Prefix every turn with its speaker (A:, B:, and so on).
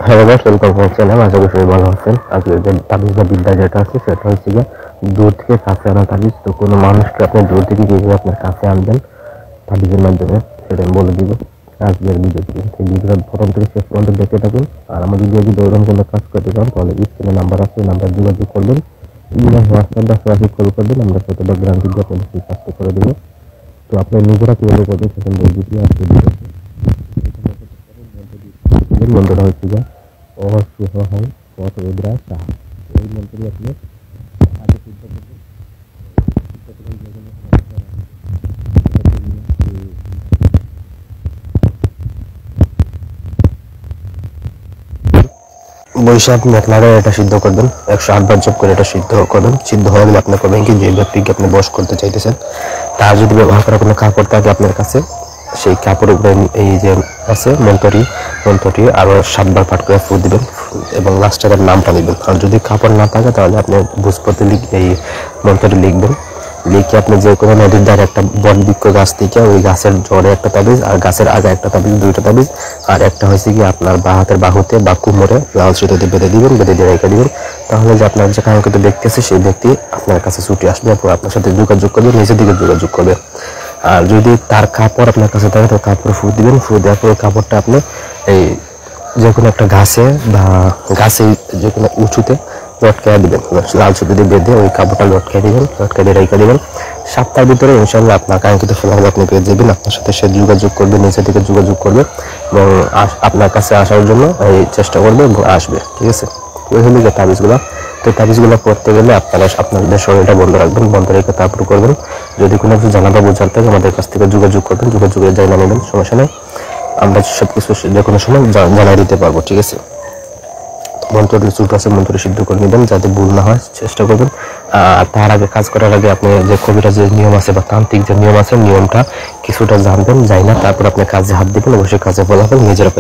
A: Hello guys, welcome to my channel. আশা করি সবাই ভালো আছেন। আজকে যে তাবিজ বা বিদ্যা যেটা আছে সেটা হচ্ছে গিয়ে দূর থেকে কাছে আনা তাবিজ। তো কোনো মানুষকে আপনি দূর থেকে কিভাবে আপনার কাছে আনবেন তাবিজের মাধ্যমে সেটা আমি বলে দিব আজকের ভিডিও থেকে। সেই ভিডিওটা প্রথম থেকে শেষ পর্যন্ত দেখতে থাকুন। আর আমার ভিডিও যদি ওইরকম কোনো কাজ করতে চান তাহলে স্ক্রিনে নাম্বার আছে, নাম্বার যোগাযোগ করবেন। হোয়াটসঅ্যাপ বা সরাসরি কল করবেন, আমরা সেটা গ্যারান্টি দিয়ে আপনাদের সেই কাজটা করে দেবো। তো আপনি নিজেরা কিভাবে করবেন সেটা বলছি কি আজকে ভিডিওতে। মন্ত্রটা হচ্ছে গিয়ে অশুভং পথবেদ্রা সাহা। এই মন্ত্রটি আপনি আগে সিদ্ধ করবেন। বৈশাখ মেঘনারে এটা সিদ্ধ করবেন, 108 বার জপ করে এটা সিদ্ধ করবেন। সিদ্ধ হয়ে গেলে আপনি করবেন কি, যে ব্যক্তিকে আপনি বশ করতে চাইতেছেন তার যদি ব্যবহার করা কোনো কাপড় থাকে আপনার কাছে, সেই কাপড়ের উপরে এই যে আছে মন্ত্রটি আরো 7 বার পাঠ করে ফু দিবেন এবং লাস্টে তার নামটা দিবেন। আর যদি কাপড় না থাকে তাহলে আপনি ভূজপতি এই মন্ত্রটি লিখবেন। লিখে আপনি যে কোনো নদীর ধারে একটা বট বৃক্ষ গাছ থেকে ওই গাছের জড়ে একটা তাবিজ, আর গাছের আগে একটা তাবিজ, দুইটা তাবিজ, আর একটা হয়েছে কি আপনার বা হাতের বাহুতে বা কোমরে লাল সুতোতে বেঁধে দিবেন, বেঁধে দিয়ে রেখে দিবেন। তাহলে যে আপনার যে কাঙ্ক্ষিত ব্যক্তি আছে সেই ব্যক্তি আপনার কাছে ছুটে আসবে এবং আপনার সাথে যোগাযোগ করবে, নিজের দিকে যোগাযোগ করবে। আর যদি তার কাপড় আপনার কাছে থাকে তো কাপড় ফু দিবেন। ফু দেওয়ার পরে কাপড়টা আপনি এই যে কোনো একটা ঘাসে বা গাছে যে কোনো উঁচুতে লটকায় দিবেন, লাল সুতো দিয়ে বেঁধে ওই কাপড়টা লটকায় দিবেন, লটকায় দিয়ে রেখে দিবেন। সপ্তাহের ভিতরে ইনশাল্লাহ আপনার কাঙ্ক্ষিত ফলাফল আপনি পেয়ে যাবেন। আপনার সাথে সে যোগাযোগ করবে, নিজে থেকে যোগাযোগ করবে এবং আপনার কাছে আসার জন্য এই চেষ্টা করবে এবং আসবে। ঠিক আছে, ওই হলো যে তাবিজগুলো। তো তাবিজগুলো করতে গেলে আপনারা আপনাদের শরীরটা বন্ধ রাখবেন, বন্ধ রেখে তারপর করবেন। যদি কোনো কিছু জানা বা বোঝার থাকে আমাদের কাছ থেকে যোগাযোগ করবেন, যোগাযোগে জানা নেবেন, সমস্যা নেই। আমরা সবকিছু যে কোনো সময় জানাই দিতে পারবো। ঠিক আছে, মন্ত্রটি ছোট আছে, মন্ত্রটি সিদ্ধ করে নেবেন যাতে ভুল না হয় চেষ্টা করবেন। আর তার আগে, কাজ করার আগে আপনি যে কবিরাজ যে নিয়ম আছে বা তান্ত্রিক যে নিয়ম আছে নিয়মটা কিছুটা জানবেন, যাই না তারপর আপনি কাজে হাত দিবেন, অবশ্যই কাজে ফলাফল নিজেরা